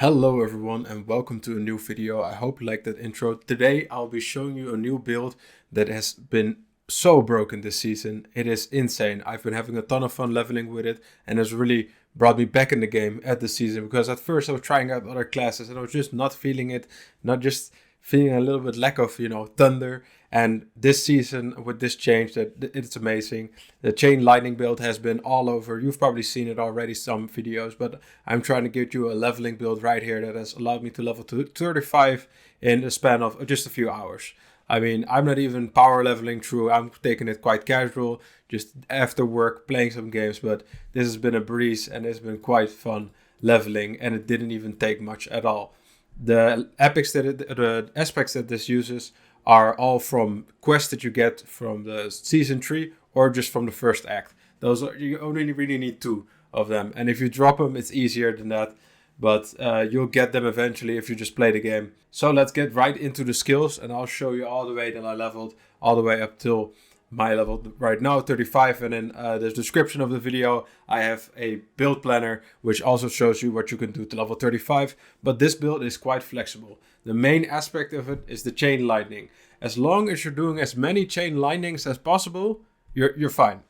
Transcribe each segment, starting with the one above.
Hello everyone and welcome to a new video. I hope you like that intro. Today I'll be showing you a new build that has been so broken this season. It is insane. I've been having a ton of fun leveling with it and it's really brought me back in the game at the season, because at first I was trying out other classes and I was just not feeling it, not just feeling a little bit lack of, thunder. And this season with this change, that it's amazing. The chain lightning build has been all over. You've probably seen it already, some videos, but I'm trying to give you a leveling build right here that has allowed me to level to 35 in a span of just a few hours. I mean, I'm not even power leveling through. I'm taking it quite casual, just after work, playing some games. But this has been a breeze and it's been quite fun leveling, and it didn't even take much at all. The aspects that this uses are all from quests that you get from the season 3 or just from the first act. You only really need 2 of them, and if you drop them, it's easier than that. But you'll get them eventually if you just play the game. So let's get right into the skills, and I'll show you all the way that I leveled all the way up till my level right now, 35. And in the description of the video, I have a build planner, which also shows you what you can do to level 35. But this build is quite flexible. The main aspect of it is the chain lightning. As long as you're doing as many chain lightnings as possible, you're fine.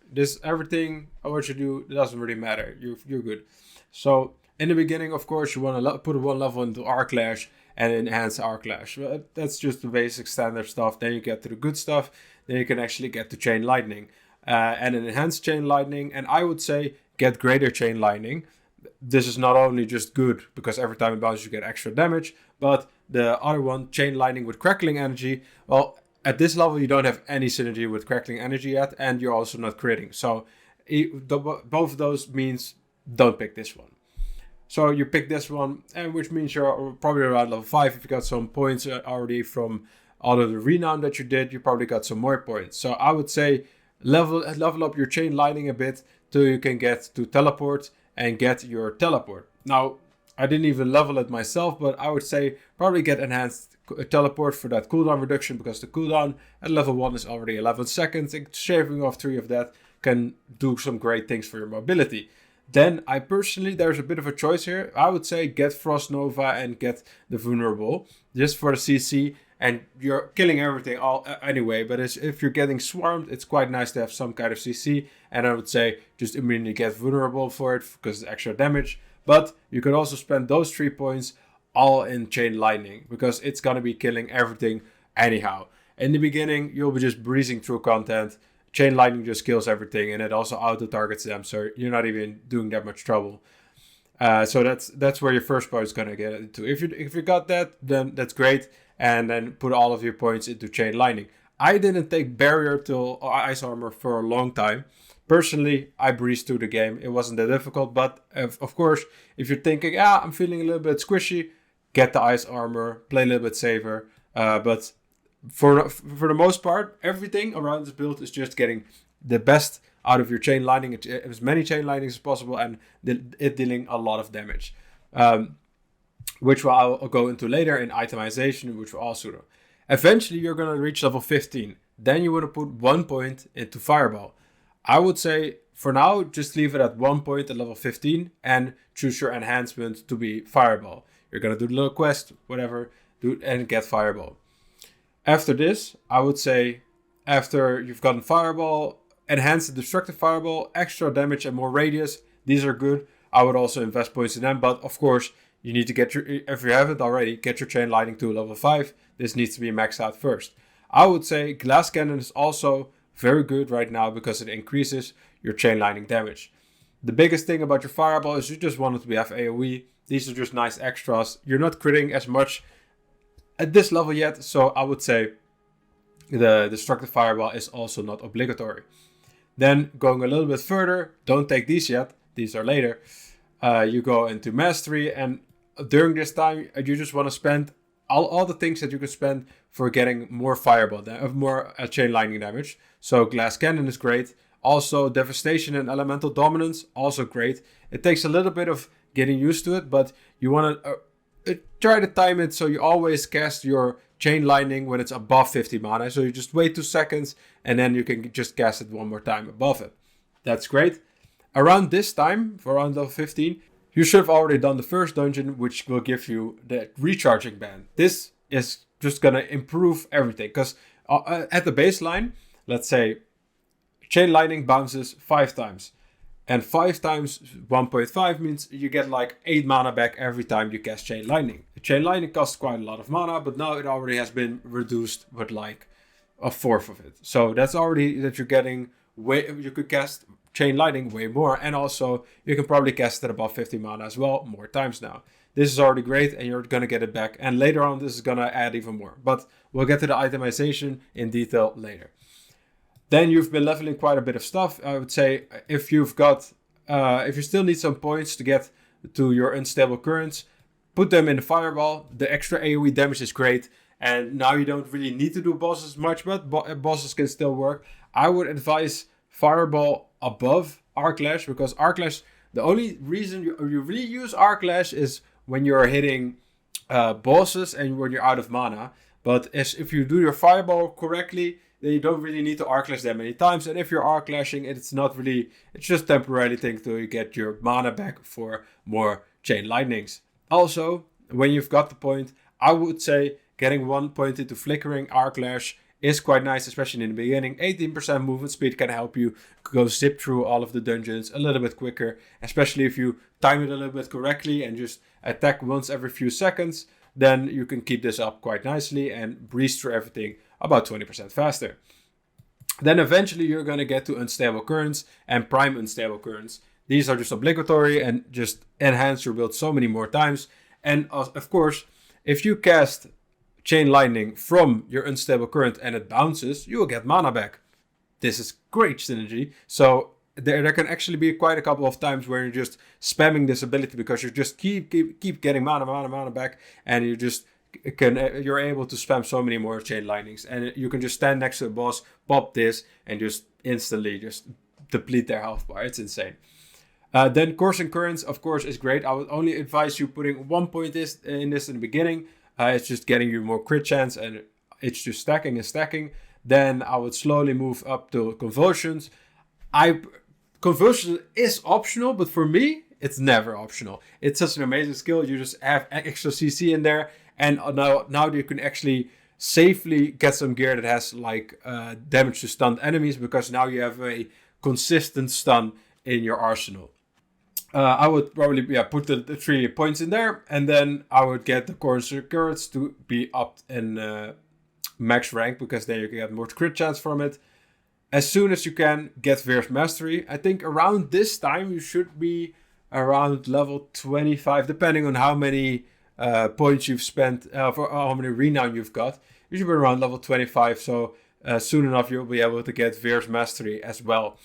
Everything what you do, it doesn't really matter. You're good. So in the beginning, of course, you want to put one level into Arc Lash and enhance Arc Lash. That's just the basic standard stuff. Then you get to the good stuff. Then you can actually get to Chain Lightning and an enhanced Chain Lightning. And I would say get greater Chain Lightning. This is not only just good because every time it bounces you get extra damage, but the other one, Chain Lightning with Crackling Energy, well, at this level you don't have any synergy with Crackling Energy yet, and you're also not critting. So both of those means don't pick this one. So you pick this one, and which means you're probably around level 5. If you got some points already from all of the renown that you did, you probably got some more points. So I would say level up your chain lightning a bit till you can get to teleport and get your teleport. Now, I didn't even level it myself, but I would say probably get enhanced teleport for that cooldown reduction, because the cooldown at level 1 is already 11 seconds, and shaving off 3 of that can do some great things for your mobility. Then I personally, there's a bit of a choice here. I would say get Frost Nova and get the Vulnerable just for the CC, and you're killing everything anyway. But if you're getting swarmed, it's quite nice to have some kind of CC. And I would say just immediately get Vulnerable for it because it's extra damage. But you could also spend those 3 points all in Chain Lightning, because it's going to be killing everything anyhow. In the beginning, you'll be just breezing through content. Chain Lightning just kills everything, and it also auto-targets them, so you're not even doing that much trouble. So that's where your first point is going to get into. If you got that, then that's great, and then put all of your points into Chain Lightning. I didn't take Barrier till Ice Armor for a long time. Personally, I breezed through the game. It wasn't that difficult, but of course, if you're thinking, I'm feeling a little bit squishy, get the Ice Armor, play a little bit safer, but for the most part, everything around this build is just getting the best out of your chain lightning, as many chain lightnings as possible, and it dealing a lot of damage, which I'll go into later in itemization, which will also do. Eventually, you're going to reach level 15. Then you want to put 1 point into Fireball. I would say for now, just leave it at 1 point at level 15 and choose your enhancement to be Fireball. You're going to do the little quest, whatever, and get Fireball. After this, I would say, after you've gotten Fireball, enhance the Destructive Fireball, extra damage and more radius. These are good. I would also invest points in them, but of course, you need to if you haven't already, get your Chain Lightning to level 5. This needs to be maxed out first. I would say Glass Cannon is also very good right now because it increases your Chain Lightning damage. The biggest thing about your Fireball is you just want it to have AoE. These are just nice extras. You're not critting as much at this level yet, so I would say the Destructive Fireball is also not obligatory. Then going a little bit further, don't take these yet, these are later. You go into Mastery, and during this time you just want to spend all the things that you can spend for getting more Fireball, more Chain Lightning damage. So Glass Cannon is great. Also Devastation and Elemental Dominance, also great. It takes a little bit of getting used to it, but you want to try to time it so you always cast your Chain Lightning when it's above 50 mana. So you just wait 2 seconds and then you can just cast it one more time above it. That's great. Around this time, for around level 15, You should have already done the first dungeon, which will give you the recharging band. This is just going to improve everything, because at the baseline, let's say Chain Lightning bounces 5 times. And 5 times 1.5 means you get like 8 mana back every time you cast Chain Lightning. Chain Lightning costs quite a lot of mana, but now it already has been reduced with like a fourth of it. So that's already that you're getting you could cast Chain Lightning way more, and also you can probably cast it above 50 mana as well, more times now. This is already great, and you're gonna get it back. And later on, this is gonna add even more. But we'll get to the itemization in detail later. Then you've been leveling quite a bit of stuff. I would say if you've got, if you still need some points to get to your unstable currents, put them in the fireball. The extra AoE damage is great. And now you don't really need to do bosses much, but bosses can still work. I would advise fireball above Arclash, because Arclash, the only reason you really use Arclash is when you're hitting bosses and when you're out of mana. But if you do your fireball correctly, then you don't really need to Arclash that many times. And if you're Arclashing, it's not really, it's just temporarily thing till you get your mana back for more Chain Lightnings. Also, when you've got the point, I would say getting 1 point into Flickering Arclash is quite nice, especially in the beginning. 18% movement speed can help you go zip through all of the dungeons a little bit quicker, especially if you time it a little bit correctly and just attack once every few seconds. Then you can keep this up quite nicely and breeze through everything about 20% faster. Then eventually you're going to get to Unstable Currents and Prime Unstable Currents. These are just obligatory and just enhance your build so many more times. And of course, if you cast Chain Lightning from your Unstable Current and it bounces, you will get mana back. This is great synergy. So there can actually be quite a couple of times where you're just spamming this ability because you just keep getting mana back, and you're able to spam so many more Chain Lightnings, and you can just stand next to the boss, pop this, and just instantly just deplete their health bar. It's insane. Then Coursing Currents, of course, is great. I would only advise you putting 1 point in this in the beginning. It's just getting you more crit chance, and it's just stacking and stacking. Then I would slowly move up to Convulsions. Convulsion is optional, but for me, it's never optional. It's such an amazing skill. You just have extra CC in there, and now you can actually safely get some gear that has like damage to stunned enemies, because now you have a consistent stun in your arsenal. I would probably put the 3 points in there, and then I would get the Coursing Currents to be up in max rank, because then you can get more crit chance from it. As soon as you can, get Fierce Mastery. I think around this time you should be around level 25, depending on how many points you've spent, for how many renown you've got. You should be around level 25, so soon enough you'll be able to get Fierce Mastery as well.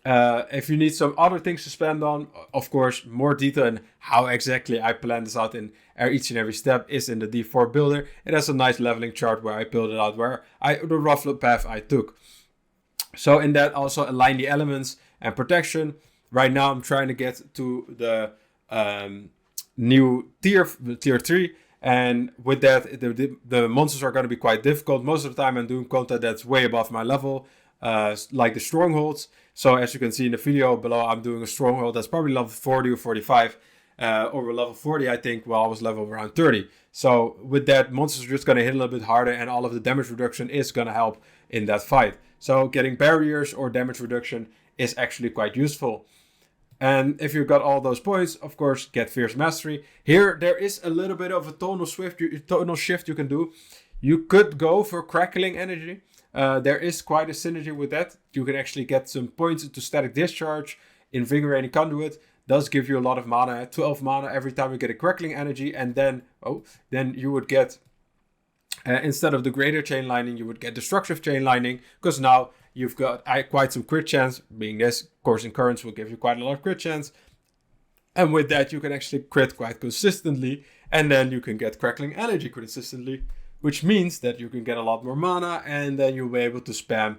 If you need some other things to spend on, of course, more detail on how exactly I plan this out in each and every step is in the D4 builder. It has a nice leveling chart where I build it out, the rough path I took. So in that, also align the elements and protection. Right now I'm trying to get to the new tier 3. And with that, the monsters are going to be quite difficult. Most of the time I'm doing content that's way above my level, like the strongholds. So as you can see in the video below, I'm doing a stronghold that's probably level 40 or 45. Over level 40, I think, while I was level around 30. So with that, monsters are just going to hit a little bit harder, and all of the damage reduction is going to help in that fight. So getting barriers or damage reduction is actually quite useful. And if you've got all those points, of course, get Fierce Mastery. Here, there is a little bit of a tonal shift you can do. You could go for Crackling Energy. There is quite a synergy with that. You can actually get some points into Static Discharge. Invigorating Conduit does give you a lot of mana, 12 mana every time you get a Crackling Energy. And then you would get, instead of the Greater Chain Lightning, you would get Destructive Chain Lightning, because now you've got quite some crit chance. Being this, Coursing Currents will give you quite a lot of crit chance. And with that, you can actually crit quite consistently. And then you can get Crackling Energy consistently, which means that you can get a lot more mana, and then you'll be able to spam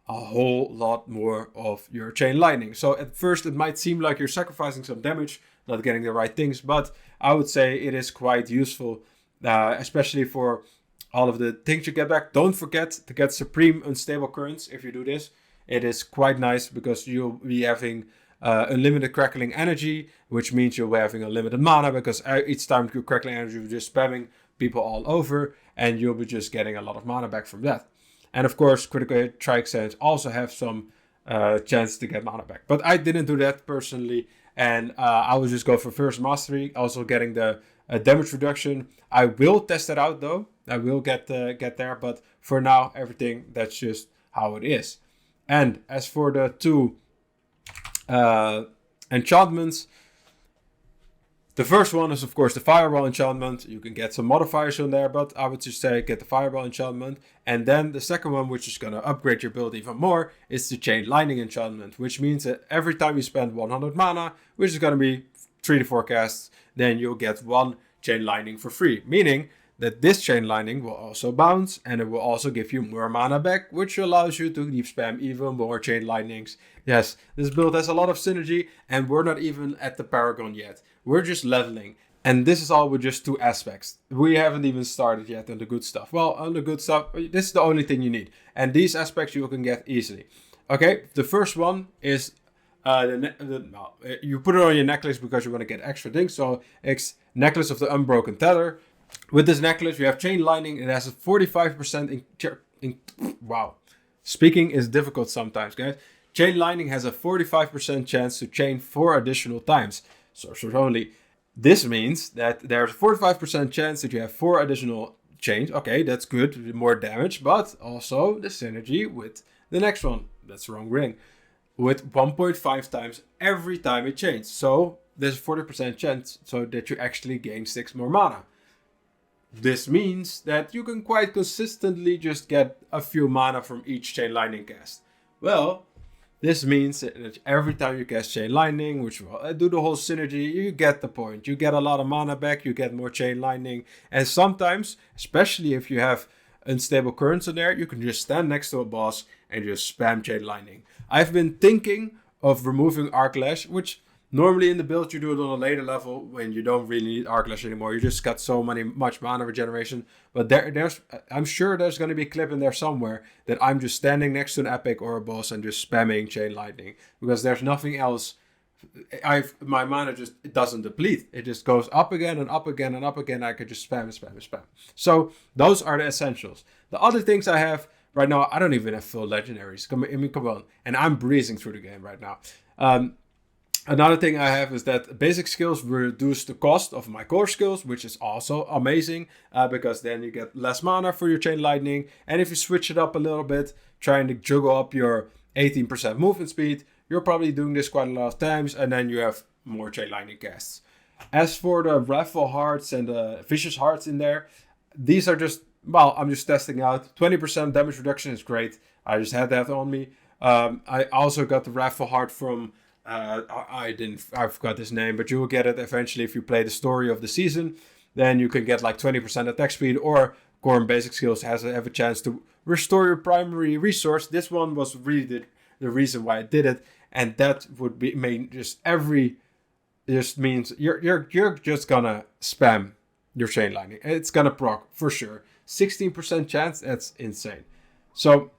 a whole lot more of your Chain Lightning. So at first it might seem like you're sacrificing some damage, not getting the right things, but I would say it is quite useful, especially for all of the things you get back. Don't forget to get Supreme Unstable Currents if you do this. It is quite nice, because you'll be having unlimited crackling energy, which means you're having unlimited mana, because each time you're crackling energy, you're just spamming people all over, and you'll be just getting a lot of mana back from that. And of course, critical hit Tri-Exchange also have some chance to get mana back. But I didn't do that personally, and I will just go for first mastery, also getting the damage reduction. I will test it out though. I will get there, but for now, everything, that's just how it is. And as for the two enchantments, the first one is, of course, the Fireball enchantment. You can get some modifiers on there, but I would just say get the Fireball enchantment. And then the second one, which is going to upgrade your build even more, is the Chain Lightning enchantment, which means that every time you spend 100 mana, which is going to be 3 to 4 casts, then you'll get 1 Chain Lightning for free. Meaning that this Chain Lightning will also bounce, and it will also give you more mana back, which allows you to deep spam even more Chain Lightnings. Yes, this build has a lot of synergy, and we're not even at the Paragon yet. We're just leveling. And this is all with just 2 aspects. We haven't even started yet on the good stuff. Well, on the good stuff, this is the only thing you need. And these aspects you can get easily. Okay, the first one is you put it on your necklace because you want to get extra things. So it's Necklace of the Unbroken Tether. With this necklace, you have Chain Lightning. It has a 45% wow. Speaking is difficult sometimes, guys. Chain Lightning has a 45% chance to chain 4 additional times. Sorcerer only. This means that there's a 45% chance that you have 4 additional chains. Okay, that's good. More damage, but also the synergy with the next one. That's the wrong ring. With 1.5 times every time it chains. So there's a 40% chance so that you actually gain 6 more mana. This means that you can quite consistently just get a few mana from each Chain Lightning cast. Well, this means that every time you cast Chain Lightning, which will do the whole synergy, you get the point. You get a lot of mana back, you get more Chain Lightning. And sometimes, especially if you have unstable currents in there, you can just stand next to a boss and just spam Chain Lightning. I've been thinking of removing Arc Lash, which normally in the build you do it on a later level when you don't really need Arc Lash anymore. You just got much mana regeneration. But I'm sure there's going to be a clip in there somewhere that I'm just standing next to an epic or a boss and just spamming Chain Lightning. Because there's nothing else. My mana it doesn't deplete. It just goes up again and up again and up again. I could just spam and spam and spam. So those are the essentials. The other things I have right now, I don't even have full legendaries. Come on. And I'm breezing through the game right now. Another thing I have is that basic skills reduce the cost of my core skills, which is also amazing because then you get less mana for your Chain Lightning. And if you switch it up a little bit, trying to juggle up your 18% movement speed, you're probably doing this quite a lot of times, and then you have more Chain Lightning casts. As for the Wrathful Hearts and the Vicious Hearts in there, these are just, well, I'm just testing out. 20% damage reduction is great. I just had that on me. I also got the Wrathful Heart from... I forgot his name, but you will get it eventually if you play the story of the season. Then you can get like 20% attack speed, or core and basic skills have a chance to restore your primary resource. This one was really the reason why I did it, and that would be just means you're just gonna spam your Chain Lightning. It's gonna proc for sure. 16% chance, that's insane. So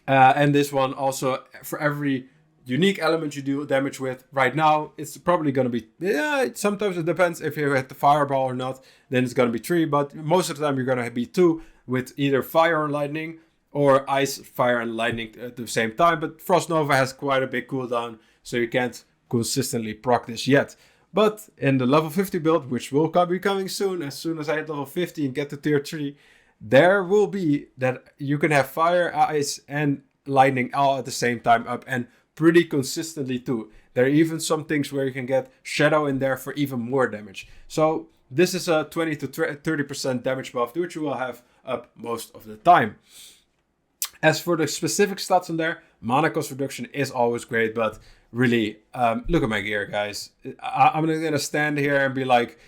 and this one also, for every unique element you do damage with right now, it's probably going to be, sometimes it depends if you hit the Fireball or not, then it's going to be 3, but most of the time you're going to be 2 with either Fire and Lightning or Ice, Fire and Lightning at the same time. But Frost Nova has quite a big cooldown, so you can't consistently proc this yet. But in the level 50 build, which will be coming soon as I hit level 50 and get to tier 3, there will be that you can have Fire, Ice and Lightning all at the same time up, and pretty consistently too. There are even some things where you can get Shadow in there for even more damage. So this is a 20 to 30% damage buff, which you will have up most of the time. As for the specific stats in there, mana cost reduction is always great, but really, look at my gear, guys. I'm not gonna stand here and be like,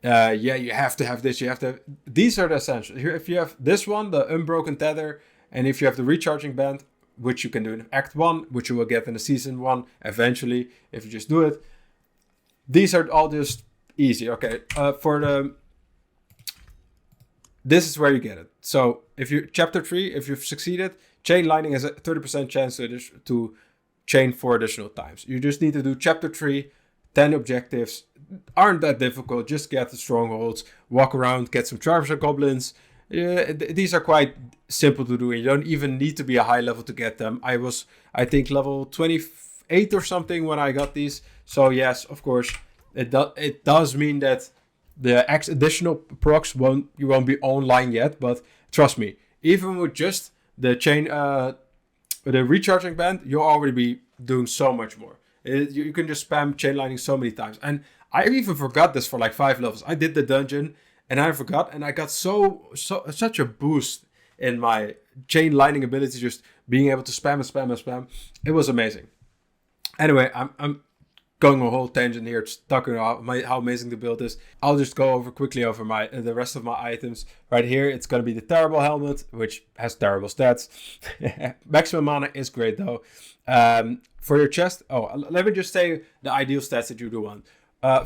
you have to have this, you have to have... These are the essentials. Here, if you have this one, the Unbroken Tether, and if you have the Recharging Band, which you can do in Act 1, which you will get in the Season 1 eventually, if you just do it. These are all just easy. Okay, this is where you get it. So, if you Chapter 3, if you've succeeded, Chain Lightning has a 30% chance to chain 4 additional times. You just need to do chapter 3, 10 objectives. Aren't that difficult. Just get the strongholds, walk around, get some chargers and goblins. These are quite simple to do. You don't even need to be a high level to get them. I was, I think, level 28 or something when I got these. So yes, of course, it does mean that the additional procs you won't be online yet. But trust me, even with just the chain, the recharging band, you'll already be doing so much more. You can just spam chain lightning so many times. And I even forgot this for like 5 levels. I did the dungeon and I forgot, and I got such a boost in my chain lightning ability, just being able to spam and spam and spam. It was amazing. Anyway, I'm going a whole tangent here, just talking about how amazing the build is. I'll just go quickly over the rest of my items. Right here, it's going to be the terrible helmet, which has terrible stats. Maximum mana is great though. For your chest, let me just say the ideal stats that you do want.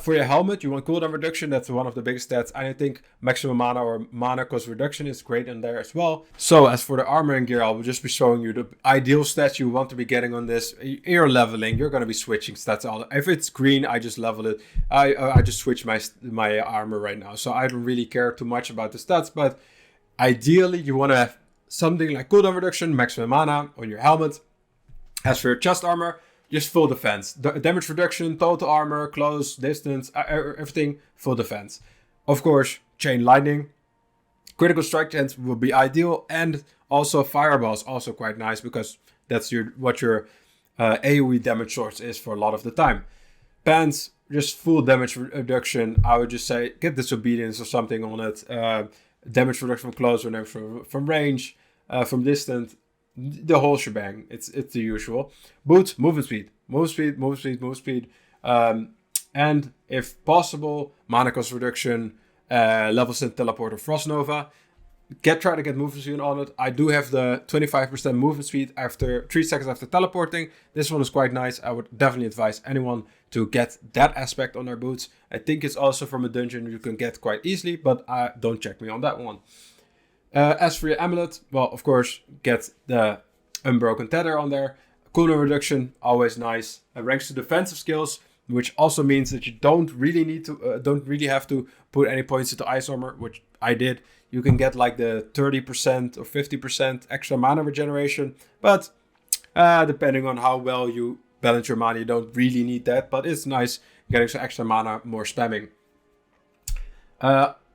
For your helmet, you want cooldown reduction. That's one of the biggest stats. And I think maximum mana or mana cost reduction is great in there as well. So as for the armor and gear, I will just be showing you the ideal stats you want to be getting on this. You're leveling. You're going to be switching stats. If it's green, I just level it. I just switch my armor right now. So I don't really care too much about the stats. But ideally, you want to have something like cooldown reduction, maximum mana on your helmet. As for your chest armor, just full defense. Damage reduction, total armor, close, distance, everything full defense. Of course, chain lightning. Critical strike chance would be ideal. And also fireball is also quite nice, because that's what your AoE damage source is for a lot of the time. Pants, just full damage reduction. I would just say get disobedience or something on it. Damage reduction from close, or damage from range, from distance. The whole shebang. It's the usual. Boots, movement speed. And if possible, mana cost reduction, level 10 teleport or frost nova. Try to get movement speed on it. I do have the 25% movement speed after 3 seconds after teleporting. This one is quite nice. I would definitely advise anyone to get that aspect on their boots. I think it's also from a dungeon you can get quite easily, but don't check me on that one. As for your amulet, well, of course, get the Unbroken Tether on there. Cooldown reduction, always nice. Ranks to defensive skills, which also means that you don't really have to put any points into ice armor, which I did. You can get like the 30% or 50% extra mana regeneration, but depending on how well you balance your mana, you don't really need that, but it's nice getting some extra mana, more spamming.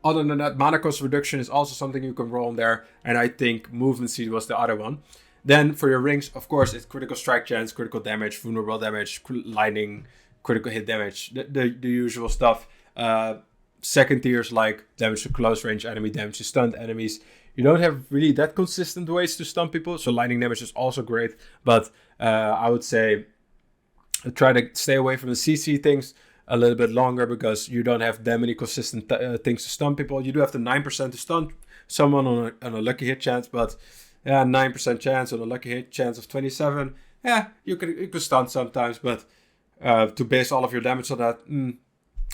Other than that, mana cost reduction is also something you can roll on there. And I think movement speed was the other one. Then for your rings, of course, it's critical strike chance, critical damage, vulnerable damage, lightning, critical hit damage, the usual stuff. Second tiers like damage to close range enemy, damage to stunned enemies. You don't have really that consistent ways to stun people. So lightning damage is also great. But I would say try to stay away from the CC things a little bit longer, because you don't have that many consistent things to stun people. You do have the 9% to stun someone on a lucky hit chance, but 9% chance on a lucky hit chance of 27. Yeah, you can stun sometimes, but to base all of your damage on that,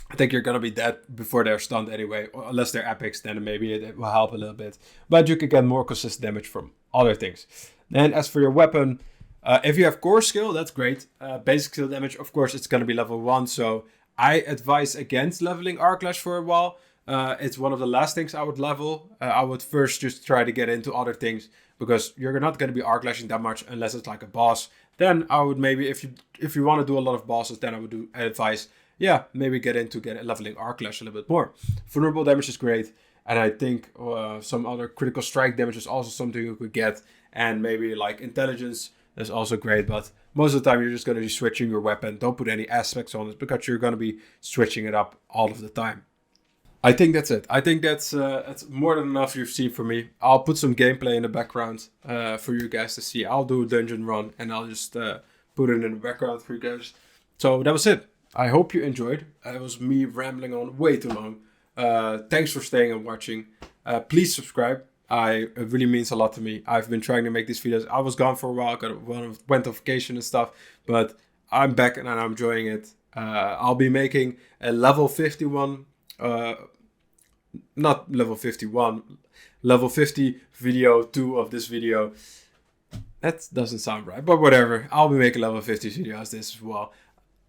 I think you're gonna be dead before they're stunned anyway. Or unless they're epics, then maybe it will help a little bit. But you can get more consistent damage from other things. And as for your weapon, if you have core skill, that's great. Basic skill damage, of course, it's gonna be level 1, so I advise against leveling Arclash for a while. It's one of the last things I would level. I would first just try to get into other things, because you're not going to be Arclashing that much unless it's like a boss. Then I would maybe, if you want to do a lot of bosses, then I would advise, maybe get leveling Arclash a little bit more. Vulnerable damage is great. And I think some other critical strike damage is also something you could get. And maybe like intelligence is also great, but most of the time you're just going to be switching your weapon. Don't put any aspects on it, because you're going to be switching it up all of the time. I think that's it. I think that's more than enough you've seen from me. I'll put some gameplay in the background for you guys to see. I'll do a dungeon run and I'll just put it in the background for you guys. So that was it. I hope you enjoyed. It was me rambling on way too long. Thanks for staying and watching. Please subscribe. It really means a lot to me. I've been trying to make these videos. I was gone for a while, went on vacation and stuff, but I'm back and I'm enjoying it. I'll be making a level 51, not level 51, level 50 video 2 of this video That doesn't sound right, but whatever. I'll be making level 50 videos this as well.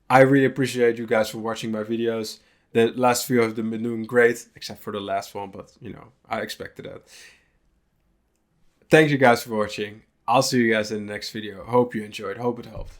I really appreciate you guys for watching my videos. The last few have been doing great, except for the last one, but you know, I expected that. Thank you guys for watching. I'll see you guys in the next video. Hope you enjoyed. Hope it helped.